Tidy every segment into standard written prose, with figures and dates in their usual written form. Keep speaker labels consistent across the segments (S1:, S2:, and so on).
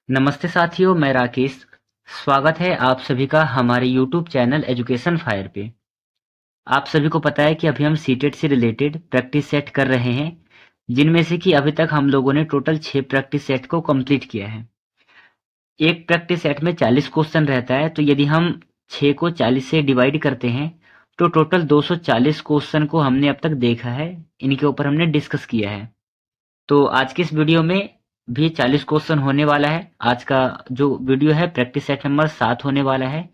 S1: नमस्ते साथियों, मैं राकेश। स्वागत है आप सभी का हमारे YouTube चैनल एजुकेशन फायर पे। आप सभी को पता है कि अभी हम सीटेट से रिलेटेड प्रैक्टिस सेट कर रहे हैं, जिनमें से कि अभी तक हम लोगों ने टोटल 6 प्रैक्टिस सेट को कंप्लीट किया है। एक प्रैक्टिस सेट में 40 क्वेश्चन रहता है, तो यदि हम 6 को 40 से डिवाइड करते हैं तो टोटल 240 क्वेश्चन को हमने अब तक देखा है। इनके ऊपर हमने डिस्कस किया है। तो आज के इस वीडियो में भी 40 क्वेश्चन होने वाला है। आज का जो वीडियो है प्रैक्टिस सेट नंबर 7 होने वाला है।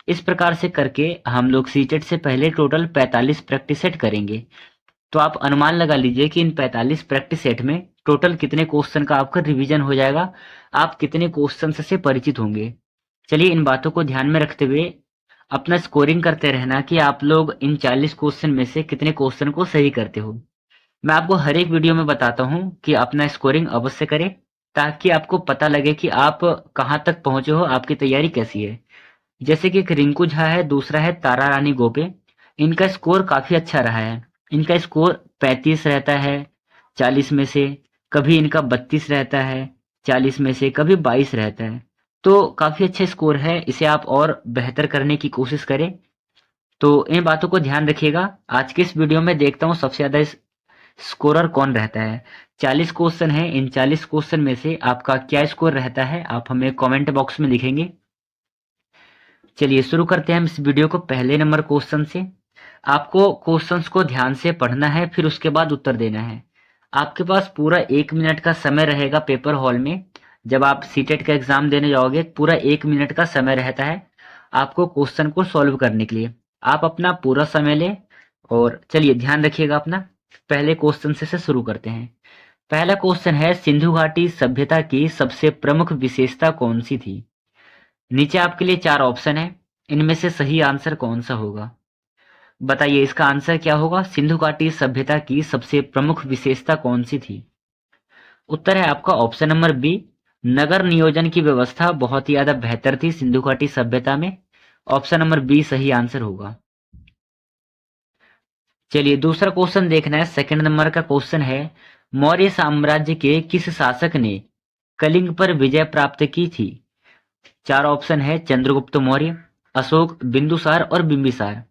S1: इस प्रकार से करके हम लोग सीटेट से पहले टोटल 45 प्रैक्टिस सेट करेंगे। तो आप अनुमान लगा लीजिए कि इन 45 प्रैक्टिस सेट में टोटल कितने क्वेश्चन का आपका रिवीजन हो जाएगा, आप कितने क्वेश्चन से परिचित होंगे। चलिए इन बातों को ध्यान में रखते हुए अपना स्कोरिंग करते रहना कि आप लोग इन 40 क्वेश्चन में से कितने क्वेश्चन को सही करते हो। मैं आपको हर एक वीडियो में बताता हूँ कि अपना स्कोरिंग अवश्य करें, ताकि आपको पता लगे कि आप कहाँ तक पहुंचे हो, आपकी तैयारी कैसी है। जैसे कि एक रिंकू झा है, दूसरा है तारा रानी गोपे। इनका स्कोर काफी अच्छा रहा है। इनका स्कोर 35 रहता है 40 में से, कभी इनका 32 रहता है 40 में से, कभी 22 रहता है। तो काफी अच्छा स्कोर है, इसे आप और बेहतर करने की कोशिश करें। तो इन बातों को ध्यान रखिएगा। आज के इस वीडियो में देखता हूँ सबसे ज्यादा स्कोरर कौन रहता है। 40 क्वेश्चन है, इन 40 क्वेश्चन में से आपका क्या स्कोर रहता है, आप हमें कमेंट बॉक्स में लिखेंगे। चलिए शुरू करते हैं हम इस वीडियो को पहले नंबर क्वेश्चन से। आपको क्वेश्चंस को ध्यान से पढ़ना है, फिर उसके बाद उत्तर देना है। आपके पास पूरा 1 मिनट का समय रहेगा पेपर हॉल में। जब आप सीटेट का एग्जाम देने जाओगे, पूरा 1 मिनट का समय रहता है आपको क्वेश्चन को सॉल्व करने के लिए। आप अपना पूरा समय लें और चलिए ध्यान रखिएगा अपना। पहले क्वेश्चन से शुरू करते हैं। पहला क्वेश्चन है, सिंधु घाटी सभ्यता की सबसे प्रमुख विशेषता कौन सी थी? नीचे आपके लिए 4 ऑप्शन है, इनमें से सही आंसर कौन सा होगा? बताइए इसका आंसर क्या होगा? सिंधु घाटी सभ्यता की सबसे प्रमुख विशेषता कौन सी थी? उत्तर है आपका ऑप्शन नंबर बी, नगर नियोजन की व्यवस्था बहुत ही ज्यादा बेहतर थी सिंधु घाटी सभ्यता में। ऑप्शन नंबर बी सही आंसर होगा। चलिए दूसरा क्वेश्चन देखना है। सेकंड नंबर का क्वेश्चन है, मौर्य साम्राज्य के किस शासक ने कलिंग पर विजय प्राप्त की थी? 4 ऑप्शन है, चंद्रगुप्त मौर्य, अशोक, बिंदुसार और बिंबिसार।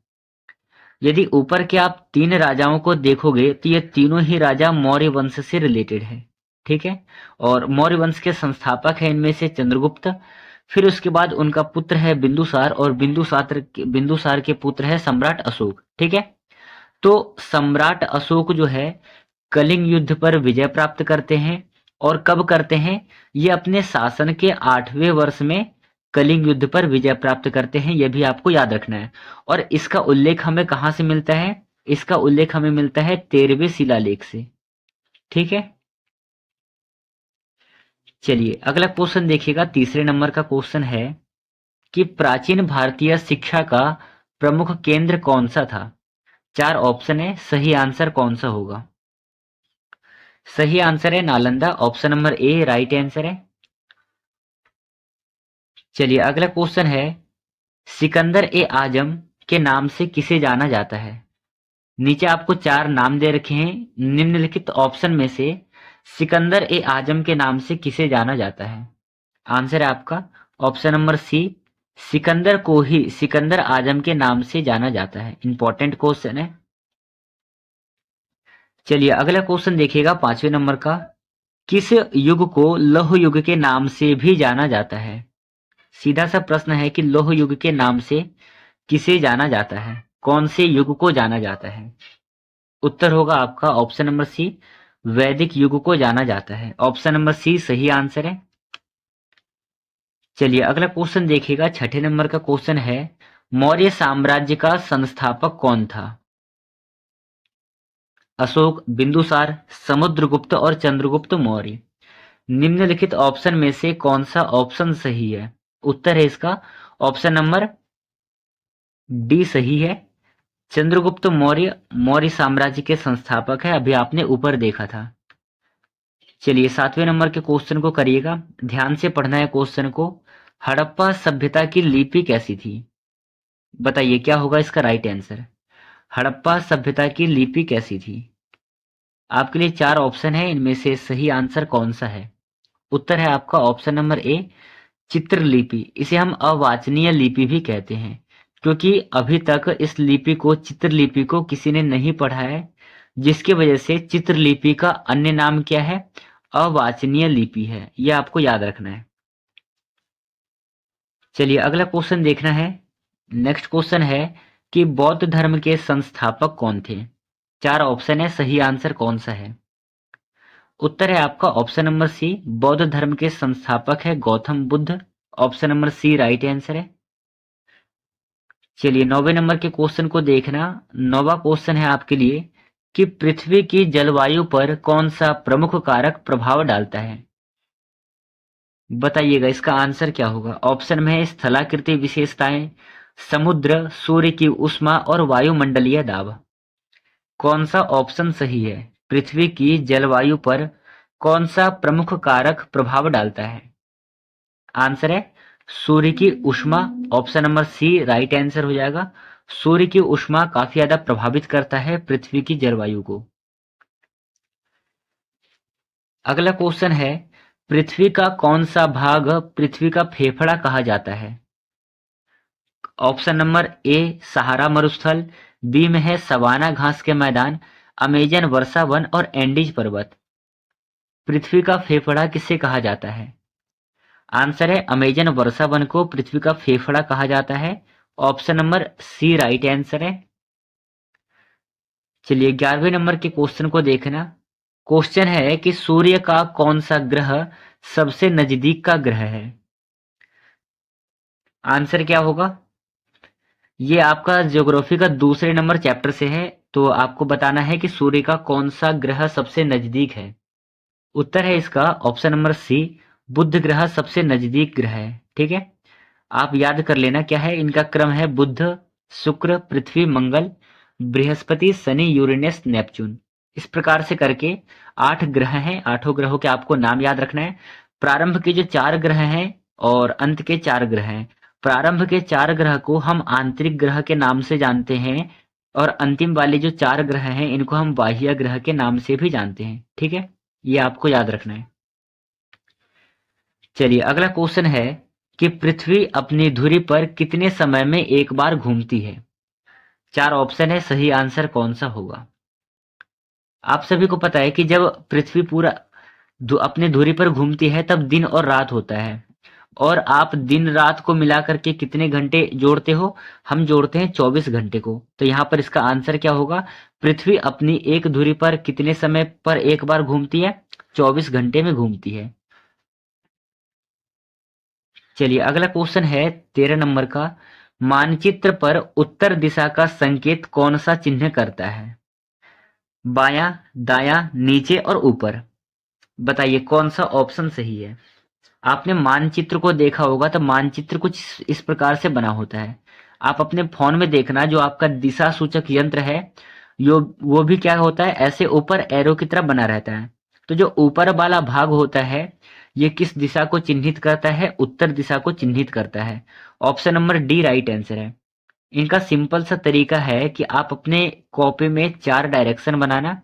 S1: यदि ऊपर के आप 3 राजाओं को देखोगे तो ये तीनों ही राजा मौर्य वंश से रिलेटेड है। ठीक है, और मौर्य वंश के संस्थापक है इनमें से चंद्रगुप्त। फिर उसके बाद उनका पुत्र है बिंदुसार, और बिंदुसार के पुत्र है सम्राट अशोक। ठीक है, तो सम्राट अशोक जो है कलिंग युद्ध पर विजय प्राप्त करते हैं। और कब करते हैं? ये अपने शासन के 8वें वर्ष में कलिंग युद्ध पर विजय प्राप्त करते हैं, यह भी आपको याद रखना है। और इसका उल्लेख हमें कहां से मिलता है? इसका उल्लेख हमें मिलता है 13वें शिलालेख से। ठीक है, चलिए अगला क्वेश्चन देखिएगा। तीसरे नंबर का क्वेश्चन है कि प्राचीन भारतीय शिक्षा का प्रमुख केंद्र कौन सा था? 4 ऑप्शन है, सही आंसर कौन सा होगा? सही आंसर है Nalanda, option number A right answer है। चलिए अगला क्वेश्चन है, सिकंदर ए आजम के नाम से किसे जाना जाता है? नीचे आपको 4 नाम दे रखे हैं। निम्नलिखित ऑप्शन में से सिकंदर ए आजम के नाम से किसे जाना जाता है? आंसर है आपका ऑप्शन नंबर सी, सिकंदर को ही सिकंदर आजम के नाम से जाना जाता है। इंपॉर्टेंट क्वेश्चन है। चलिए अगला क्वेश्चन देखिएगा 5वें नंबर का, किस युग को लौह युग के नाम से भी जाना जाता है? सीधा सा प्रश्न है कि लौह युग के नाम से किसे जाना जाता है, कौन से युग को जाना जाता है? उत्तर होगा आपका ऑप्शन नंबर सी, वैदिक युग को जाना जाता है। ऑप्शन नंबर सी सही आंसर है। चलिए अगला क्वेश्चन देखिएगा। 6ठे नंबर का क्वेश्चन है, मौर्य साम्राज्य का संस्थापक कौन था? अशोक, बिंदुसार, समुद्रगुप्त और चंद्रगुप्त मौर्य। निम्नलिखित ऑप्शन में से कौन सा ऑप्शन सही है? उत्तर है इसका ऑप्शन नंबर डी सही है। चंद्रगुप्त मौर्य मौर्य साम्राज्य के संस्थापक है, अभी आपने ऊपर देखा था। चलिए 7वें नंबर के क्वेश्चन को करिएगा, ध्यान से पढ़ना है क्वेश्चन को। हड़प्पा सभ्यता की लिपि कैसी थी? बताइए क्या होगा इसका राइट आंसर? हड़प्पा सभ्यता की लिपि कैसी थी? आपके लिए 4 ऑप्शन है, इनमें से सही आंसर कौन सा है? उत्तर है आपका ऑप्शन नंबर ए, चित्रलिपि। इसे हम अवाचनीय लिपि भी कहते हैं, क्योंकि अभी तक इस लिपि को, चित्रलिपि को किसी ने नहीं पढ़ा है, जिसकी वजह से चित्रलिपि का अन्य नाम क्या है? अवाचनीय लिपि है। यह आपको याद रखना है। चलिए अगला क्वेश्चन देखना है। नेक्स्ट क्वेश्चन है कि बौद्ध धर्म के संस्थापक कौन थे? 4 ऑप्शन है, सही आंसर कौन सा है? उत्तर है आपका ऑप्शन नंबर सी, बौद्ध धर्म के संस्थापक है Gautam Buddha. Option number C right answer है। चलिए 9वें नंबर के क्वेश्चन को देखना। 9वां क्वेश्चन है आपके लिए कि पृथ्वी की जलवायु पर कौन सा प्रमुख कारक प्रभाव डालता है? बताइएगा इसका आंसर क्या होगा। ऑप्शन में है स्थलाकृति विशेषताएं, समुद्र, सूर्य की ऊष्मा और वायुमंडलीय दाब। कौन सा ऑप्शन सही है? पृथ्वी की जलवायु पर कौन सा प्रमुख कारक प्रभाव डालता है? आंसर है सूर्य की ऊष्मा। Option number C right answer हो जाएगा। सूर्य की ऊष्मा काफी ज्यादा प्रभावित करता है पृथ्वी की जलवायु को। अगला क्वेश्चन है, पृथ्वी का कौन सा भाग पृथ्वी का फेफड़ा कहा जाता है? ऑप्शन नंबर ए सहारा मरुस्थल, बी में है सवाना घास के मैदान, अमेजन वर्षा वन और एंडीज पर्वत। पृथ्वी का फेफड़ा किसे कहा जाता है? आंसर है अमेजन वर्षा वन को पृथ्वी का फेफड़ा कहा जाता है। Option number C right answer है। चलिए 11वें नंबर के क्वेश्चन को देखना। क्वेश्चन है कि सूर्य का कौन सा ग्रह सबसे नजदीक का ग्रह है? आंसर क्या होगा? ये आपका ज्योग्राफी का दूसरे नंबर चैप्टर से है, तो आपको बताना है कि सूर्य का कौन सा ग्रह सबसे नजदीक है। उत्तर है इसका ऑप्शन नंबर सी, बुध ग्रह सबसे नजदीक ग्रह है। ठीक है, आप याद कर लेना क्या है इनका क्रम है, बुध, शुक्र, पृथ्वी, मंगल, बृहस्पति, शनि, यूरेनस, नेपच्यून। इस प्रकार से करके 8 ग्रह हैं। 8 ग्रहों के आपको नाम याद रखना है। प्रारंभ के जो 4 ग्रह हैं और अंत के 4 ग्रह हैं, प्रारंभ के 4 ग्रह को हम आंतरिक ग्रह के नाम से जानते हैं और अंतिम वाले जो 4 ग्रह हैं इनको हम बाह्य ग्रह के नाम से भी जानते हैं। ठीक है, ये आपको याद रखना है। चलिए अगला क्वेश्चन है कि पृथ्वी अपनी धुरी पर कितने समय में एक बार घूमती है? 4 ऑप्शन है, सही आंसर कौन सा होगा? आप सभी को पता है कि जब पृथ्वी पूरा अपने धुरी पर घूमती है तब दिन और रात होता है, और आप दिन रात को मिलाकर के कितने घंटे जोड़ते हो? हम जोड़ते हैं 24 घंटे को। तो यहाँ पर इसका आंसर क्या होगा? पृथ्वी अपनी एक धुरी पर कितने समय पर एक बार घूमती है? 24 घंटे में घूमती है। चलिए अगला क्वेश्चन है 13 नंबर का। मानचित्र पर उत्तर दिशा का संकेत कौन सा चिन्ह करता है? बायां, दायां, नीचे और ऊपर। बताइए कौन सा ऑप्शन सही है? आपने मानचित्र को देखा होगा तो मानचित्र कुछ इस प्रकार से बना होता है। आप अपने फोन में देखना, जो आपका दिशा सूचक यंत्र है यो वो भी क्या होता है, ऐसे ऊपर एरो की तरह बना रहता है। तो जो ऊपर वाला भाग होता है ये किस दिशा को चिन्हित करता है? उत्तर दिशा को चिन्हित करता है। Option number D right answer है। इनका सिंपल सा तरीका है कि आप अपने कॉपी में 4 डायरेक्शन बनाना।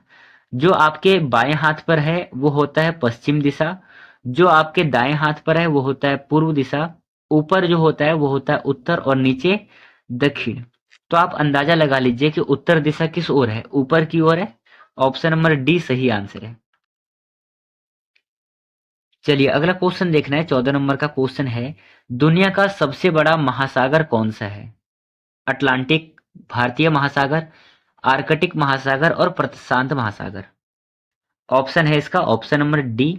S1: जो आपके बाएं हाथ पर है वो होता है पश्चिम दिशा, जो आपके दाएं हाथ पर है वो होता है पूर्व दिशा, ऊपर जो होता है वो होता है उत्तर और नीचे दक्षिण। तो आप अंदाजा लगा लीजिए कि उत्तर दिशा किस ओर है, ऊपर की ओर है। ऑप्शन नंबर डी सही आंसर है। चलिए अगला क्वेश्चन देखना है। 14 नंबर का क्वेश्चन है, दुनिया का सबसे बड़ा महासागर कौन सा है? अटलांटिक, भारतीय महासागर, आर्कटिक महासागर और प्रशांत महासागर। ऑप्शन है इसका ऑप्शन नंबर डी,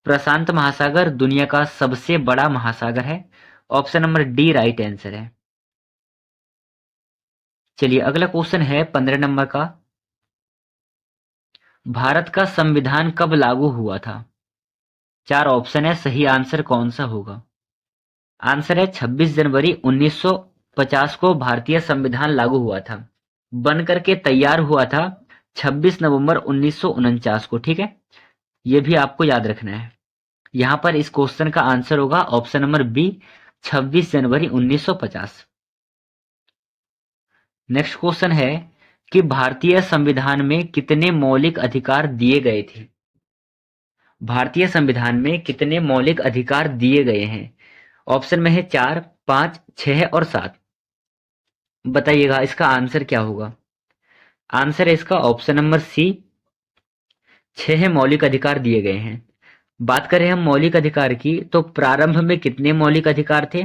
S1: प्रशांत महासागर दुनिया का सबसे बड़ा महासागर है। Option number D right answer है। चलिए अगला क्वेश्चन है 15 नंबर का। भारत का संविधान कब लागू हुआ था? 4 ऑप्शन है, सही आंसर कौन सा होगा? आंसर है 26 जनवरी 1950 को भारतीय संविधान लागू हुआ था। बन करके तैयार हुआ था 26 नवंबर 1949 को। ठीक है, यह भी आपको याद रखना है। यहां पर इस क्वेश्चन का आंसर होगा ऑप्शन नंबर बी, 26 जनवरी 1950। नेक्स्ट क्वेश्चन है कि भारतीय संविधान में कितने मौलिक अधिकार दिए गए थे? भारतीय संविधान में कितने मौलिक अधिकार दिए गए हैं? ऑप्शन में है 4, 5, 6 और 7। बताइएगा इसका आंसर क्या होगा? आंसर है इसका ऑप्शन नंबर सी, 6 मौलिक अधिकार दिए गए हैं। बात करें हम मौलिक अधिकार की, तो प्रारंभ में कितने मौलिक अधिकार थे?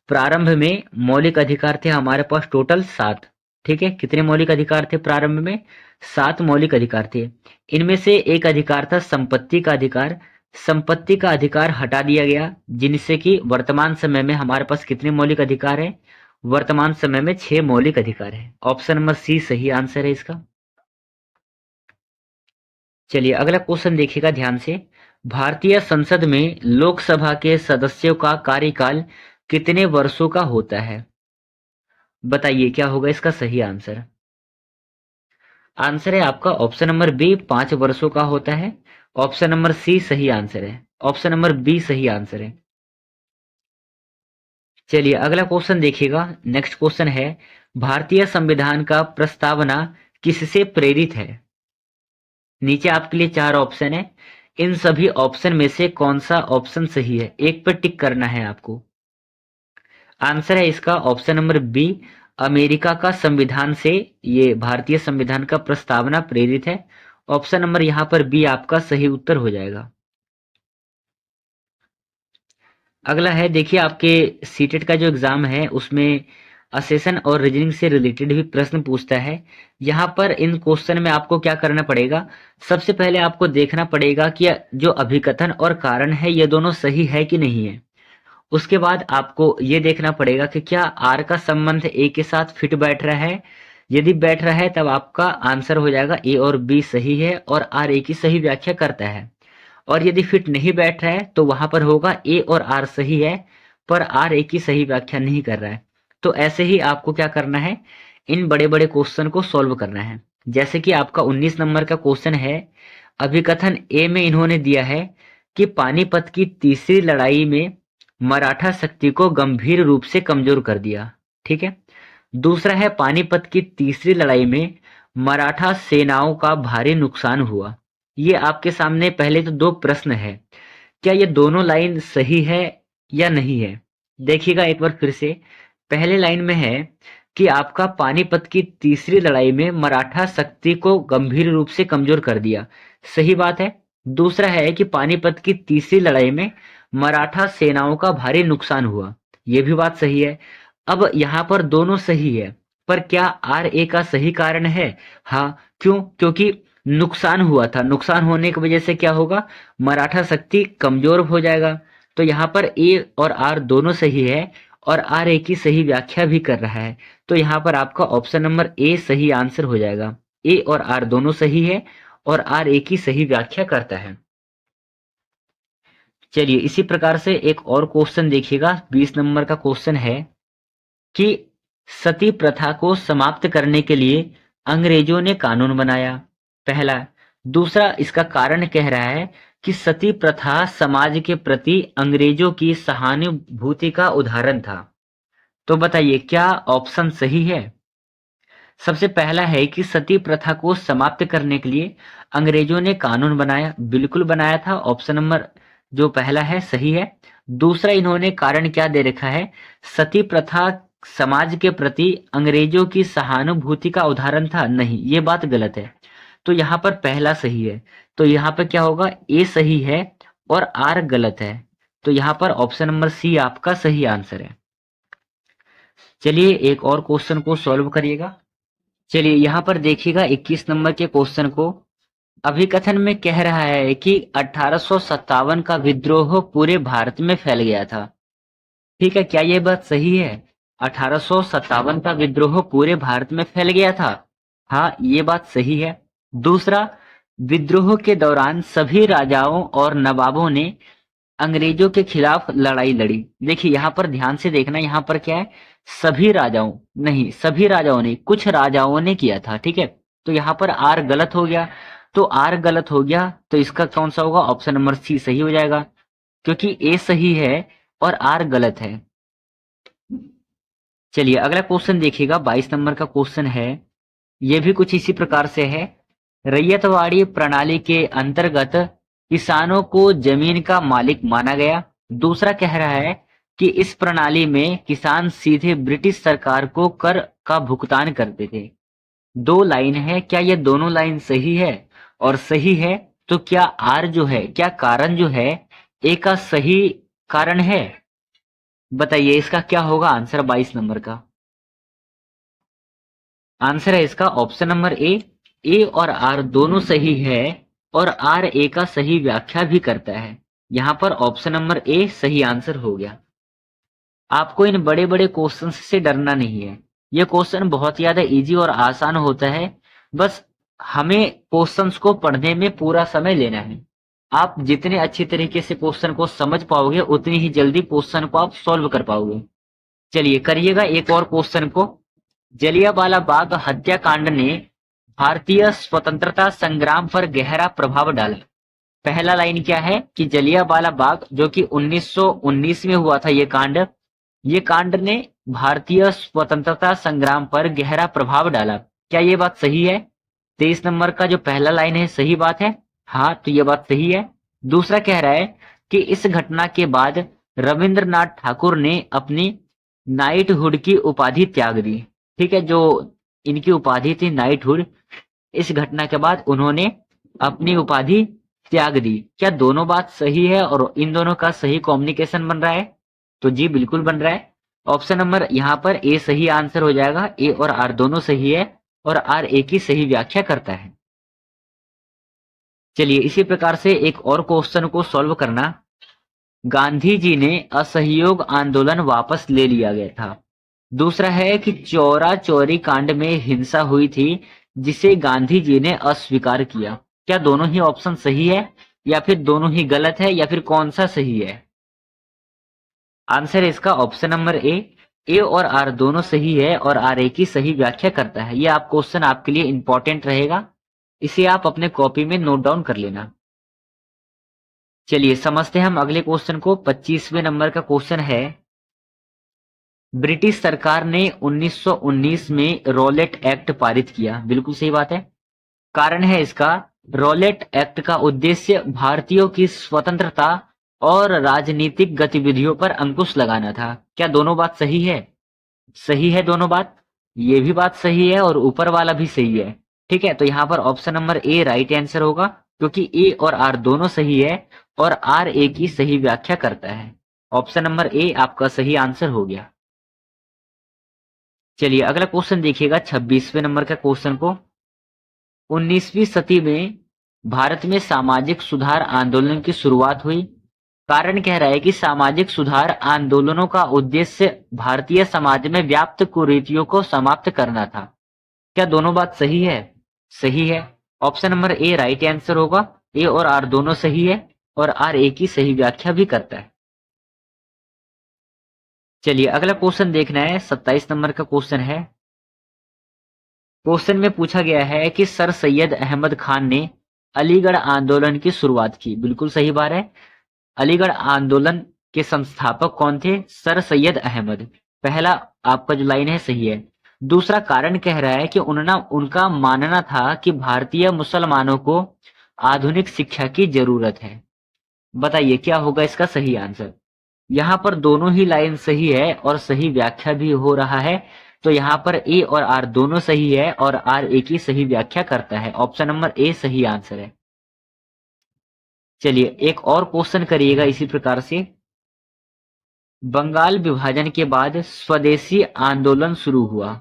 S1: प्रारंभ में मौलिक अधिकार थे हमारे पास टोटल 7। ठीक है, कितने मौलिक अधिकार थे प्रारंभ में? 7 मौलिक अधिकार थे। इनमें से एक अधिकार था संपत्ति का अधिकार। संपत्ति का अधिकार हटा दिया गया, जिनसे कि वर्तमान समय में हमारे पास कितने मौलिक अधिकार है? वर्तमान समय में 6 मौलिक अधिकार है। ऑप्शन नंबर सी सही आंसर है इसका। चलिए अगला क्वेश्चन देखिएगा ध्यान से। भारतीय संसद में लोकसभा के सदस्यों का कार्यकाल कितने वर्षों का होता है? बताइए क्या होगा इसका सही आंसर? आंसर है आपका ऑप्शन नंबर बी, 5 वर्षों का होता है। ऑप्शन नंबर सी सही आंसर है। ऑप्शन नंबर बी सही आंसर है। चलिए अगला क्वेश्चन देखिएगा। नेक्स्ट क्वेश्चन है, भारतीय संविधान का प्रस्तावना किससे प्रेरित है? नीचे आपके लिए 4 ऑप्शन है। इन सभी ऑप्शन में से कौन सा ऑप्शन सही है? एक पर टिक करना है आपको। आंसर है इसका ऑप्शन नंबर बी, अमेरिका का संविधान से ये भारतीय संविधान का प्रस्तावना प्रेरित है। ऑप्शन नंबर यहां पर बी आपका सही उत्तर हो जाएगा। अगला है देखिए, आपके सीटेट का जो एग्जाम है उसमें असेशन और रीजनिंग से रिलेटेड भी प्रश्न पूछता है। यहाँ पर इन क्वेश्चन में आपको क्या करना पड़ेगा? सबसे पहले आपको देखना पड़ेगा कि जो अभिकथन और कारण है ये दोनों सही है कि नहीं है। उसके बाद आपको ये देखना पड़ेगा कि क्या आर का संबंध ए के साथ फिट बैठ रहा है। यदि बैठ रहा है तब आपका आंसर हो जाएगा ए और बी सही है और आर ए की सही व्याख्या करता है। और यदि फिट नहीं बैठ रहा है तो वहां पर होगा ए और आर सही है पर आर ए की सही व्याख्या नहीं कर रहा है। तो ऐसे ही आपको क्या करना है, इन बड़े बड़े क्वेश्चन को सॉल्व करना है। जैसे कि आपका 19 नंबर का क्वेश्चन है, अभिकथन ए में इन्होंने दिया है कि पानीपत की तीसरी लड़ाई में मराठा शक्ति को गंभीर रूप से कमजोर कर दिया। ठीक है। दूसरा है, पानीपत की तीसरी लड़ाई में मराठा सेनाओं का भारी नुकसान हुआ। ये आपके सामने पहले तो 2 प्रश्न है, क्या ये दोनों लाइन सही है या नहीं है? देखिएगा एक बार फिर से। पहले लाइन में है कि आपका पानीपत की तीसरी लड़ाई में मराठा शक्ति को गंभीर रूप से कमजोर कर दिया, सही बात है। दूसरा है कि पानीपत की तीसरी लड़ाई में मराठा सेनाओं का भारी नुकसान हुआ, ये भी बात सही है। अब यहाँ पर दोनों सही है, पर क्या आर ए का सही कारण है? हाँ, क्यों? क्योंकि नुकसान हुआ था, नुकसान होने की वजह से क्या होगा, मराठा शक्ति कमजोर हो जाएगा। तो यहाँ पर ए और आर दोनों सही है और आर ए की सही व्याख्या भी कर रहा है। तो यहाँ पर आपका ऑप्शन नंबर ए सही आंसर हो जाएगा। ए और आर दोनों सही है और आर ए की सही व्याख्या करता है। चलिए इसी प्रकार से एक और क्वेश्चन देखिएगा। 20 नंबर का क्वेश्चन है कि सती प्रथा को समाप्त करने के लिए अंग्रेजों ने कानून बनाया, पहला। दूसरा, इसका कारण कह रहा है कि सती प्रथा समाज के प्रति अंग्रेजों की सहानुभूति का उदाहरण था। तो बताइए क्या ऑप्शन सही है? सबसे पहला है कि सती प्रथा को समाप्त करने के लिए अंग्रेजों ने कानून बनाया, बिल्कुल बनाया था। ऑप्शन नंबर जो पहला है सही है। दूसरा, इन्होंने कारण क्या दे रखा है, सती प्रथा समाज के प्रति अंग्रेजों की सहानुभूति का उदाहरण था, नहीं, ये बात गलत है। तो यहाँ पर पहला सही है। तो यहाँ पर क्या होगा, ए सही है और आर गलत है। तो यहाँ पर ऑप्शन नंबर सी आपका सही आंसर है। चलिए एक और क्वेश्चन को सॉल्व करिएगा। चलिए यहाँ पर देखिएगा 21 नंबर के क्वेश्चन को। अभिकथन में कह रहा है कि 1857 का विद्रोह पूरे भारत में फैल गया था। ठीक है, क्या यह बात सही है? 1857 का विद्रोह पूरे भारत में फैल गया था। हाँ, ये बात सही है। दूसरा, विद्रोह के दौरान सभी राजाओं और नवाबों ने अंग्रेजों के खिलाफ लड़ाई लड़ी। देखिए यहाँ पर ध्यान से देखना, यहाँ पर क्या है, सभी राजाओं नहीं, सभी राजाओं ने, कुछ राजाओं ने किया था। ठीक है, तो यहाँ पर आर गलत हो गया। तो आर गलत हो गया तो इसका कौन सा होगा, ऑप्शन नंबर सी सही हो जाएगा, क्योंकि ए सही है और आर गलत है। चलिए अगला क्वेश्चन देखिएगा। 22 नंबर का क्वेश्चन है, यह भी कुछ इसी प्रकार से है। रैयतवाड़ी प्रणाली के अंतर्गत किसानों को जमीन का मालिक माना गया। दूसरा कह रहा है कि इस प्रणाली में किसान सीधे ब्रिटिश सरकार को कर का भुगतान करते थे। दो लाइन है, क्या ये दोनों लाइन सही है? और सही है तो क्या आर जो है, क्या कारण जो है ए का सही कारण है? बताइए इसका क्या होगा आंसर 22 नंबर का। आंसर है इसका ऑप्शन नंबर ए। ए और आर दोनों सही है और आर ए का सही व्याख्या भी करता है। यहां पर ऑप्शन नंबर ए सही आंसर हो गया। आपको इन बड़े बड़े क्वेश्चन से डरना नहीं है। ये क्वेश्चन बहुत ज्यादा इजी और आसान होता है। बस हमें क्वेश्चंस को पढ़ने में पूरा समय लेना है। आप जितने अच्छी तरीके से क्वेश्चन को समझ पाओगे उतनी ही जल्दी क्वेश्चन को आप सॉल्व कर पाओगे। चलिए करिएगा एक और क्वेश्चन को। जलियांवाला बाग हत्याकांड ने भारतीय स्वतंत्रता संग्राम पर गहरा प्रभाव डाला। पहला लाइन क्या है कि जलियांवाला बाग जो कि 1919 में हुआ था ये कांड ने भारतीय स्वतंत्रता संग्राम पर गहरा प्रभाव डाला। क्या ये बात सही है? 23 नंबर का जो पहला लाइन है सही बात है। हाँ तो ये बात सही है। दूसरा कह रहा है कि इस घटना के बाद रविंद्रनाथ ठाकुर ने अपनी नाइटहुड की उपाधि त्याग दी। ठीक है, जो इनकी उपाधि थी नाइटहुड, इस घटना के बाद उन्होंने अपनी उपाधि त्याग दी। क्या दोनों बात सही है और इन दोनों का सही कॉम्बिनेशन बन रहा है? तो जी बिल्कुल बन रहा है। ऑप्शन नंबर यहाँ पर ए सही आंसर हो जाएगा। ए और आर दोनों सही है और आर ए की सही व्याख्या करता है। चलिए इसी प्रकार से एक और क्वेश्चन को सॉल्व करना। गांधी जी ने असहयोग आंदोलन वापस ले लिया गया था। दूसरा है कि चौरा चौरी कांड में हिंसा हुई थी जिसे गांधी जी ने अस्वीकार किया। क्या दोनों ही ऑप्शन सही है या फिर दोनों ही गलत है या फिर कौन सा सही है? आंसर है इसका ऑप्शन नंबर ए। ए और आर दोनों सही है और आर ए की सही व्याख्या करता है। यह आप क्वेश्चन आपके लिए इंपॉर्टेंट रहेगा, इसे आप अपने कॉपी में नोट डाउन कर लेना। चलिए समझते हैं हम अगले क्वेश्चन को। 25वें नंबर का क्वेश्चन है, ब्रिटिश सरकार ने 1919 में रॉलेट एक्ट पारित किया। बिल्कुल सही बात है। कारण है इसका, रॉलेट एक्ट का उद्देश्य भारतीयों की स्वतंत्रता और राजनीतिक गतिविधियों पर अंकुश लगाना था। क्या दोनों बात सही है? सही है दोनों बात। ये भी बात सही है और ऊपर वाला भी सही है। ठीक है, तो यहाँ पर option number A right answer होगा क्योंकि ए और आर दोनों सही है और आर ए की सही व्याख्या करता है। ऑप्शन नंबर ए आपका सही आंसर हो गया। चलिए अगला क्वेश्चन देखिएगा 26वें नंबर का क्वेश्चन को। 19वीं सदी में भारत में सामाजिक सुधार आंदोलन की शुरुआत हुई। कारण कह रहा है कि सामाजिक सुधार आंदोलनों का उद्देश्य भारतीय समाज में व्याप्त कुरीतियों को समाप्त करना था। क्या दोनों बात सही है? सही है। Option number A right answer होगा। ए और आर दोनों सही है और आर ए की सही व्याख्या भी करता है। चलिए अगला क्वेश्चन देखना है। 27 नंबर का क्वेश्चन है। क्वेश्चन में पूछा गया है कि सर सैयद अहमद खान ने अलीगढ़ आंदोलन की शुरुआत की। बिल्कुल सही बात है। अलीगढ़ आंदोलन के संस्थापक कौन थे? सर सैयद अहमद। पहला आपका जो लाइन है सही है। दूसरा कारण कह रहा है कि उनका मानना था कि भारतीय मुसलमानों को आधुनिक शिक्षा की जरूरत है। बताइए क्या होगा इसका सही आंसर? यहाँ पर दोनों ही लाइन सही है और सही व्याख्या भी हो रहा है। तो यहाँ पर ए और आर दोनों सही है और आर ए की सही व्याख्या करता है। ऑप्शन नंबर ए सही आंसर है। चलिए एक और क्वेश्चन करिएगा इसी प्रकार से। बंगाल विभाजन के बाद स्वदेशी आंदोलन शुरू हुआ।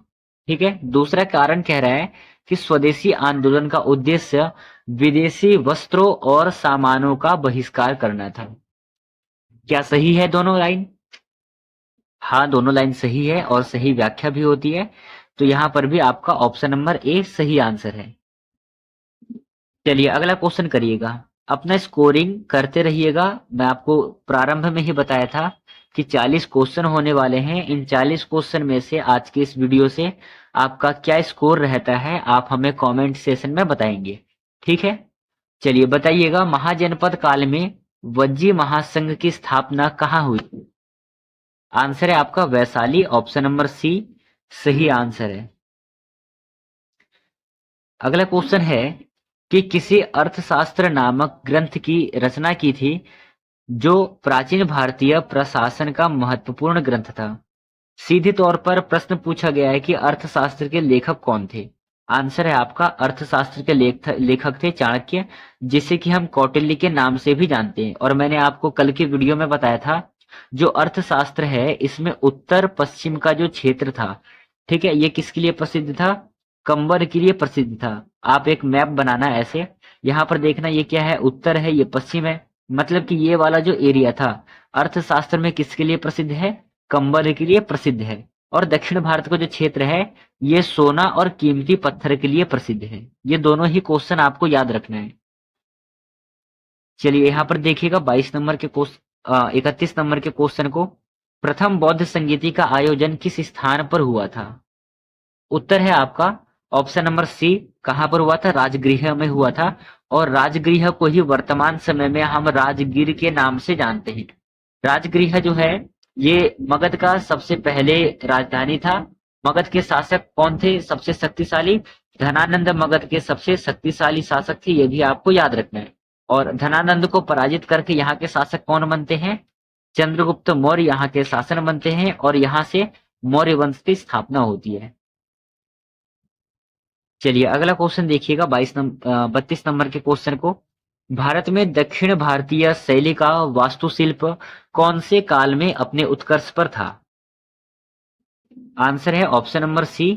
S1: ठीक है, दूसरा कारण कह रहा है कि स्वदेशी आंदोलन का उद्देश्य विदेशी वस्त्रों और सामानों का बहिष्कार करना था। क्या सही है दोनों लाइन? हाँ दोनों लाइन सही है और सही व्याख्या भी होती है। तो यहां पर भी आपका ऑप्शन नंबर ए सही आंसर है। चलिए अगला क्वेश्चन करिएगा। अपना स्कोरिंग करते रहिएगा। मैं आपको प्रारंभ में ही बताया था कि 40 क्वेश्चन होने वाले हैं। इन 40 क्वेश्चन में से आज के इस वीडियो से आपका क्या स्कोर रहता है आप हमें कमेंट सेशन में बताएंगे। ठीक है, चलिए बताइएगा। महाजनपद काल में वज्जी महासंघ की स्थापना कहाँ हुई? आंसर है आपका वैशाली। ऑप्शन नंबर सी सही आंसर है। अगला क्वेश्चन है, कि किसी अर्थशास्त्र नामक ग्रंथ की रचना की थी जो प्राचीन भारतीय प्रशासन का महत्वपूर्ण ग्रंथ था। सीधे तौर पर प्रश्न पूछा गया है कि अर्थशास्त्र के लेखक कौन थे। आंसर है आपका अर्थशास्त्र के लेखक थे चाणक्य, जिसे कि हम कौटिल्य के नाम से भी जानते हैं। और मैंने आपको कल की वीडियो में बताया था जो अर्थशास्त्र है इसमें उत्तर पश्चिम का जो क्षेत्र था, ठीक है, ये किसके लिए प्रसिद्ध था? कंबर के लिए प्रसिद्ध था। आप एक मैप बनाना ऐसे, यहाँ पर देखना ये क्या है, उत्तर है, ये पश्चिम है, मतलब कि ये वाला जो एरिया था अर्थशास्त्र में किसके लिए प्रसिद्ध है? कंबल के लिए प्रसिद्ध है। और दक्षिण भारत का जो क्षेत्र है ये सोना और कीमती पत्थर के लिए प्रसिद्ध है। ये दोनों ही क्वेश्चन आपको याद रखना है। चलिए यहाँ पर देखिएगा 22 नंबर के क्वेश्चन 31 नंबर के क्वेश्चन को, प्रथम बौद्ध संगीति का आयोजन किस स्थान पर हुआ था? उत्तर है आपका ऑप्शन नंबर सी, कहां पर हुआ था? राजगृह में हुआ था। और राजगृह को ही वर्तमान समय में हम राजगीर के नाम से जानते हैं। राजगृह जो है ये मगध का सबसे पहले राजधानी था। मगध के शासक कौन थे सबसे शक्तिशाली? धनानंद मगध के सबसे शक्तिशाली शासक थे, ये भी आपको याद रखना है। और धनानंद को पराजित करके यहाँ के शासक कौन बनते हैं? चंद्रगुप्त मौर्य यहाँ के शासन बनते हैं और यहाँ से मौर्य वंश की स्थापना होती है। चलिए अगला क्वेश्चन देखिएगा 32 नंबर के क्वेश्चन को, भारत में दक्षिण भारतीय शैली का वास्तुशिल्प कौन से काल में अपने उत्कर्ष पर था? आंसर है ऑप्शन नंबर सी,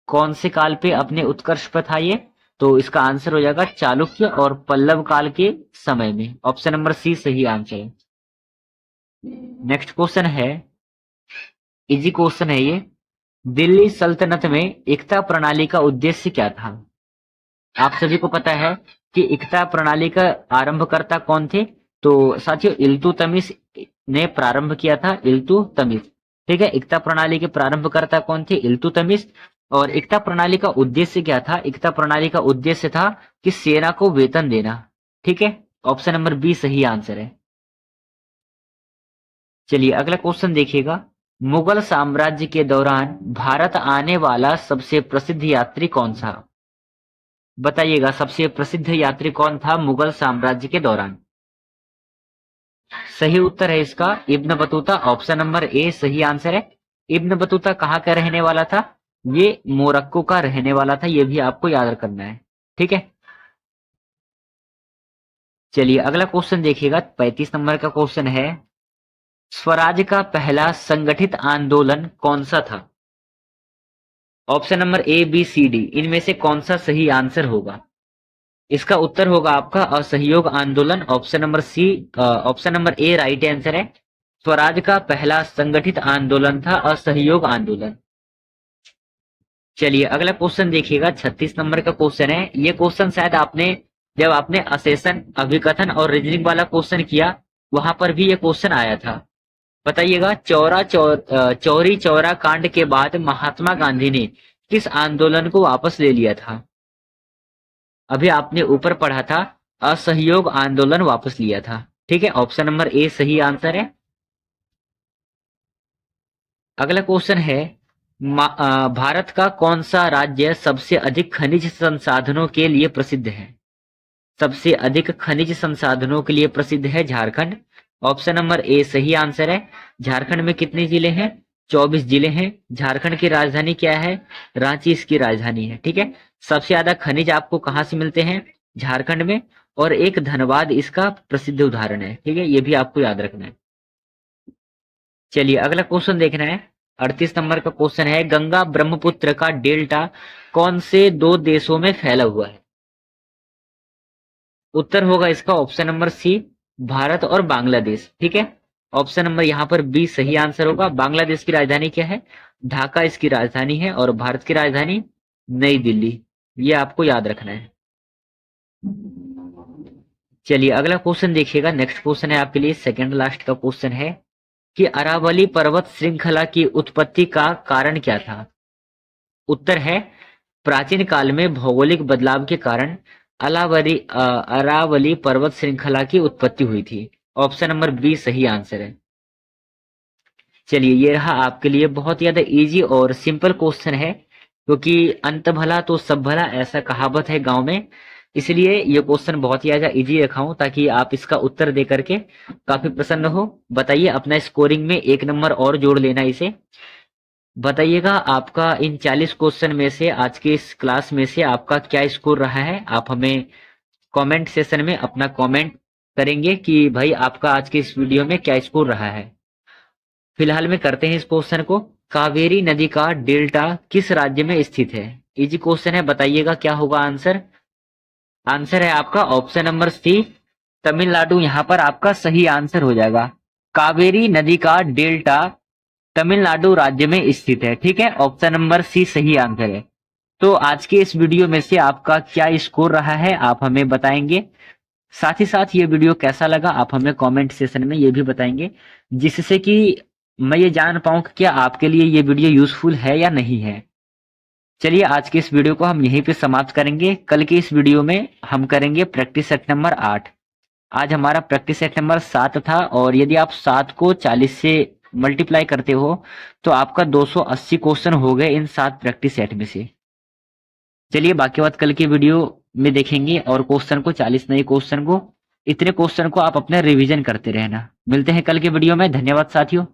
S1: कौन से काल पे अपने उत्कर्ष पर था ये? तो इसका आंसर हो जाएगा चालुक्य और पल्लव काल के समय में। ऑप्शन नंबर सी सही आंसर है। नेक्स्ट क्वेश्चन है, इजी क्वेश्चन है ये, दिल्ली सल्तनत में एकता प्रणाली का उद्देश्य क्या था? आप सभी को पता है कि एकता प्रणाली का आरंभकर्ता कौन थे? तो साथियों इल्तुतमिश ने प्रारंभ किया था, इल्तुतमिश, ठीक है। एकता प्रणाली के प्रारंभकर्ता कौन थे? इल्तुतमिश। और एकता प्रणाली का उद्देश्य क्या था? एकता प्रणाली का उद्देश्य था कि सेना को वेतन देना, ठीक है। ऑप्शन नंबर बी सही आंसर है। चलिए अगला क्वेश्चन देखिएगा, मुगल साम्राज्य के दौरान भारत आने वाला सबसे प्रसिद्ध यात्री कौन था? बताइएगा सबसे प्रसिद्ध यात्री कौन था मुगल साम्राज्य के दौरान? सही उत्तर है इसका इब्न बतूता, ऑप्शन नंबर ए सही आंसर है। इब्न बतूता कहाँ का रहने वाला था? ये मोरक्को का रहने वाला था, ये भी आपको याद करना है, ठीक है। चलिए अगला क्वेश्चन देखिएगा 35 नंबर का क्वेश्चन है, स्वराज का पहला संगठित आंदोलन कौन सा था? Option number A B C D इनमें से कौन सा सही आंसर होगा? इसका उत्तर होगा आपका असहयोग आंदोलन, option number C, option number A right answer है। स्वराज का पहला संगठित आंदोलन था असहयोग आंदोलन। चलिए अगला क्वेश्चन देखिएगा 36 नंबर का क्वेश्चन है। ये क्वेश्चन शायद आपने जब आपने असेशन अभिकथन और रीजनिंग वाला क्वेश्चन किया वहां पर भी ये क्वेश्चन आया था। बताइएगा चौरी चौरा कांड के बाद महात्मा गांधी ने किस आंदोलन को वापस ले लिया था? अभी आपने ऊपर पढ़ा था असहयोग आंदोलन वापस लिया था, ठीक है। ऑप्शन नंबर ए सही आंसर है। अगला क्वेश्चन है, भारत का कौन सा राज्य सबसे अधिक खनिज संसाधनों के लिए प्रसिद्ध है? सबसे अधिक खनिज संसाधनों के लिए प्रसिद्ध है झारखंड। ऑप्शन नंबर ए सही आंसर है। झारखंड में कितने जिले हैं? 24 जिले हैं। झारखंड की राजधानी क्या है? रांची इसकी राजधानी है, ठीक है। सबसे ज्यादा खनिज आपको कहाँ से मिलते हैं? झारखंड में। और एक धनबाद इसका प्रसिद्ध उदाहरण है, ठीक है, ये भी आपको याद रखना है। चलिए अगला क्वेश्चन देखना है 38 नंबर का क्वेश्चन है, गंगा ब्रह्मपुत्र का डेल्टा कौन से दो देशों में फैला हुआ है? उत्तर होगा इसका ऑप्शन नंबर सी, भारत और बांग्लादेश, ठीक है। ऑप्शन नंबर यहाँ पर बी सही आंसर होगा। बांग्लादेश की राजधानी क्या है? ढाका इसकी राजधानी है। और भारत की राजधानी नई दिल्ली, ये आपको याद रखना है। चलिए अगला क्वेश्चन देखिएगा, नेक्स्ट क्वेश्चन है आपके लिए सेकंड लास्ट का क्वेश्चन है कि अरावली पर्वत श्रृंखला की उत्पत्ति का कारण क्या था? उत्तर है प्राचीन काल में भौगोलिक बदलाव के कारण अरावली पर्वत श्रृंखला की उत्पत्ति हुई थी। ऑप्शन नंबर बी सही आंसर है। चलिए ये रहा आपके लिए बहुत ज्यादा इजी और सिंपल क्वेश्चन है, क्योंकि अंत भला तो सब भला ऐसा कहावत है गांव में। इसलिए ये क्वेश्चन बहुत ही ज्यादा इजी रखा हूं ताकि आप इसका उत्तर दे करके काफी प्रसन्न हो। बताइए अपना स्कोरिंग में 1 नंबर और जोड़ लेना इसे। बताइएगा आपका इन 40 क्वेश्चन में से आज के इस क्लास में से आपका क्या स्कोर रहा है। आप हमें कमेंट सेशन में अपना कमेंट करेंगे कि भाई आपका आज के इस वीडियो में क्या स्कोर रहा है। फिलहाल में करते हैं इस क्वेश्चन को। कावेरी नदी का डेल्टा किस राज्य में स्थित है? इजी क्वेश्चन है, बताइएगा क्या होगा आंसर। आंसर है आपका ऑप्शन नंबर सी, तमिलनाडु यहाँ पर आपका सही आंसर हो जाएगा। कावेरी नदी का डेल्टा तमिलनाडु राज्य में स्थित है। ठीक है, ऑप्शन नंबर सी सही आंसर है। तो आज के इस वीडियो में से आपका क्या स्कोर रहा है आप हमें बताएंगे। साथ ही साथ ये वीडियो कैसा लगा आप हमें कमेंट सेशन में ये भी बताएंगे, जिससे कि मैं ये जान पाऊं कि क्या आपके लिए ये वीडियो यूजफुल है या नहीं है। चलिए आज के इस वीडियो को हम यहीं पे समाप्त करेंगे। कल के इस वीडियो में हम करेंगे प्रैक्टिस सेट नंबर 8। आज हमारा प्रैक्टिस सेट नंबर 7 था और यदि आप 7 को 40 से मल्टीप्लाई करते हो तो आपका 280 क्वेश्चन हो गए इन 7 प्रैक्टिस सेट में से। चलिए बाकी बात कल के वीडियो में देखेंगे और क्वेश्चन को 40 नए क्वेश्चन को, इतने क्वेश्चन को आप अपने रिवीजन करते रहना। मिलते हैं कल के वीडियो में। धन्यवाद साथियों।